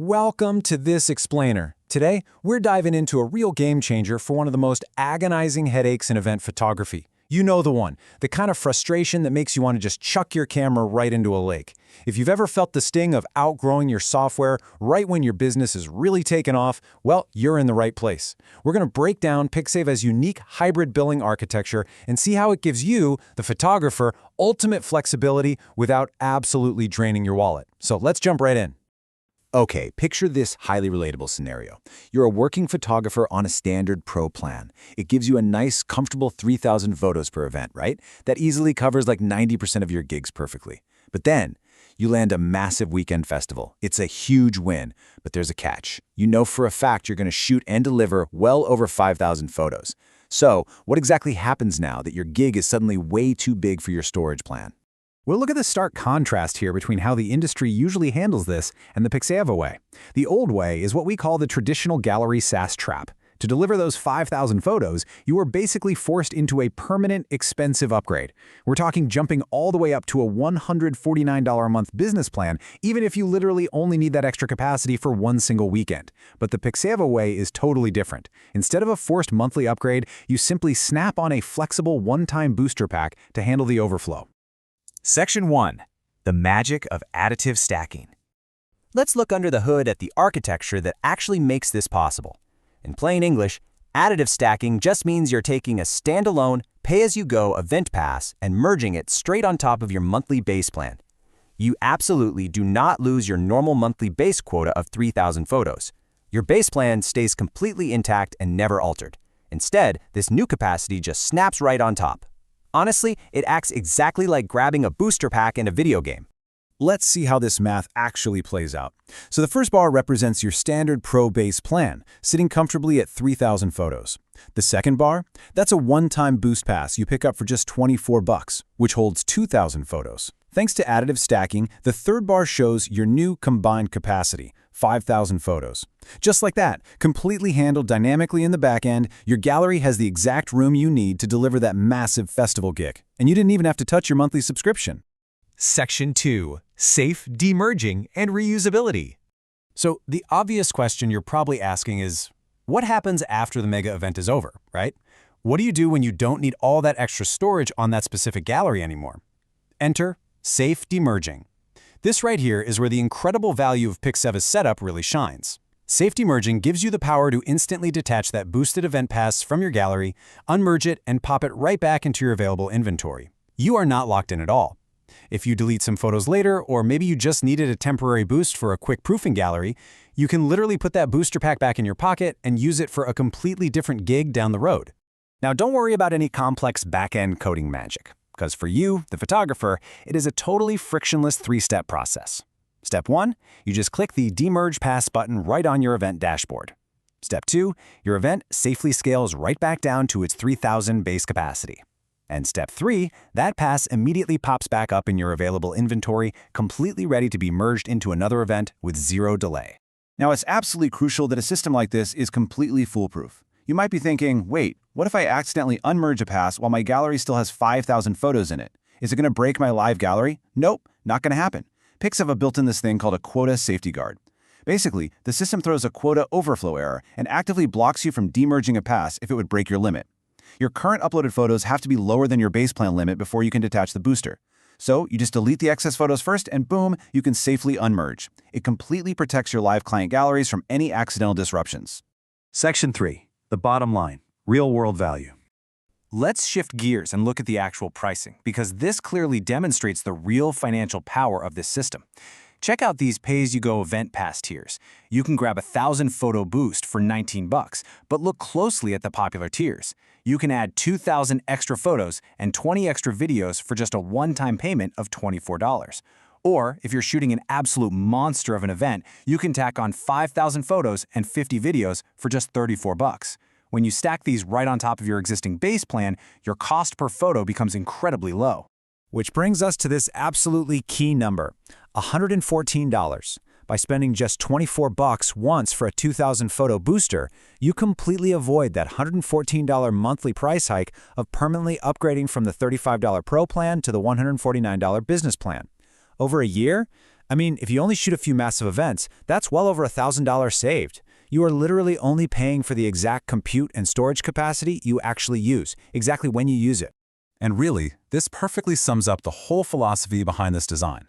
Welcome to this explainer. Today, we're diving into a real game changer for one of the most agonizing headaches in event photography. You know the one, the kind of frustration that makes you want to just chuck your camera right into a lake. If you've ever felt the sting of outgrowing your software right when your business is really taking off, well, you're in the right place. We're going to break down Pixeva's unique hybrid billing architecture and see how it gives you, the photographer, ultimate flexibility without absolutely draining your wallet. So let's jump right in. Okay, picture this highly relatable scenario. You're a working photographer on a standard pro plan. It gives you a nice, comfortable 3,000 photos per event, right? That easily covers like 90% of your gigs perfectly. But then, you land a massive weekend festival. It's a huge win, but there's a catch. You know for a fact you're going to shoot and deliver well over 5,000 photos. So, what exactly happens now that your gig is suddenly way too big for your storage plan? We'll look at the stark contrast here between how the industry usually handles this and the Pixeva way. The old way is what we call the traditional gallery SaaS trap. To deliver those 5,000 photos, you are basically forced into a permanent, expensive upgrade. We're talking jumping all the way up to a $149 a month business plan, even if you literally only need that extra capacity for one single weekend. But the Pixeva way is totally different. Instead of a forced monthly upgrade, you simply snap on a flexible one-time booster pack to handle the overflow. Section 1. The magic of additive stacking. Let's look under the hood at the architecture that actually makes this possible. In plain English, additive stacking just means you're taking a standalone, pay-as-you-go event pass and merging it straight on top of your monthly base plan. You absolutely do not lose your normal monthly base quota of 3,000 photos. Your base plan stays completely intact and never altered. Instead, this new capacity just snaps right on top. Honestly, it acts exactly like grabbing a booster pack in a video game. Let's see how this math actually plays out. So the first bar represents your standard pro base plan, sitting comfortably at 3,000 photos. The second bar, that's a one-time boost pass you pick up for just $24, which holds 2,000 photos. Thanks to additive stacking, the third bar shows your new combined capacity, 5,000 photos. Just like that, completely handled dynamically in the back end, your gallery has the exact room you need to deliver that massive festival gig. And you didn't even have to touch your monthly subscription. Section 2. Safe demerging and reusability. So the obvious question you're probably asking is, what happens after the mega event is over, right? What do you do when you don't need all that extra storage on that specific gallery anymore? Enter safe demerging. This right here is where the incredible value of Pixeva's setup really shines. Safe demerging gives you the power to instantly detach that boosted event pass from your gallery, unmerge it, and pop it right back into your available inventory. You are not locked in at all. If you delete some photos later, or maybe you just needed a temporary boost for a quick proofing gallery, you can literally put that booster pack back in your pocket and use it for a completely different gig down the road. Now, don't worry about any complex back-end coding magic, because for you, the photographer, it is a totally frictionless three-step process. Step 1, you just click the Demerge Pass button right on your event dashboard. Step 2, your event safely scales right back down to its 3,000 base capacity. And Step 3, that pass immediately pops back up in your available inventory, completely ready to be merged into another event with zero delay. Now, it's absolutely crucial that a system like this is completely foolproof. You might be thinking, wait, what if I accidentally unmerge a pass while my gallery still has 5,000 photos in it? Is it going to break my live gallery? Nope, not going to happen. Pixeva built in this thing called a quota safety guard. Basically, the system throws a quota overflow error and actively blocks you from demerging a pass if it would break your limit. Your current uploaded photos have to be lower than your base plan limit before you can detach the booster. So you just delete the excess photos first and boom, you can safely unmerge. It completely protects your live client galleries from any accidental disruptions. Section 3. The bottom line. Real-world value. Let's shift gears and look at the actual pricing, because this clearly demonstrates the real financial power of this system. Check out these pay-as-you-go event pass tiers. You can grab a 1,000 photo boost for $19, but look closely at the popular tiers. You can add 2,000 extra photos and 20 extra videos for just a one-time payment of $24. Or, if you're shooting an absolute monster of an event, you can tack on 5,000 photos and 50 videos for just $34. When you stack these right on top of your existing base plan, your cost per photo becomes incredibly low. Which brings us to this absolutely key number, $114. By spending just $24 once for a 2,000 photo booster, you completely avoid that $114 monthly price hike of permanently upgrading from the $35 Pro plan to the $149 business plan. Over a year, I mean, if you only shoot a few massive events, that's well over $1,000 saved. You are literally only paying for the exact compute and storage capacity you actually use, exactly when you use it. And really, this perfectly sums up the whole philosophy behind this design.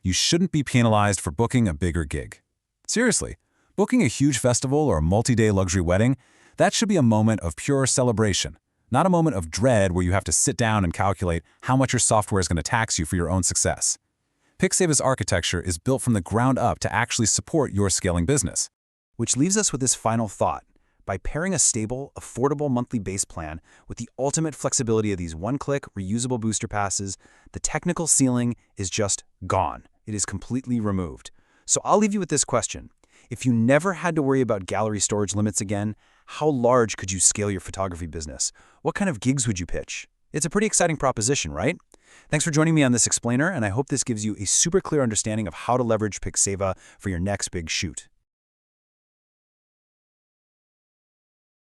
You shouldn't be penalized for booking a bigger gig. Seriously, booking a huge festival or a multi-day luxury wedding, that should be a moment of pure celebration, not a moment of dread where you have to sit down and calculate how much your software is going to tax you for your own success. Pixeva's architecture is built from the ground up to actually support your scaling business. Which leaves us with this final thought. By pairing a stable, affordable monthly base plan with the ultimate flexibility of these one-click, reusable booster passes, the technical ceiling is just gone. It is completely removed. So I'll leave you with this question. If you never had to worry about gallery storage limits again, how large could you scale your photography business? What kind of gigs would you pitch? It's a pretty exciting proposition, right? Thanks for joining me on this explainer, and I hope this gives you a super clear understanding of how to leverage Pixeva for your next big shoot.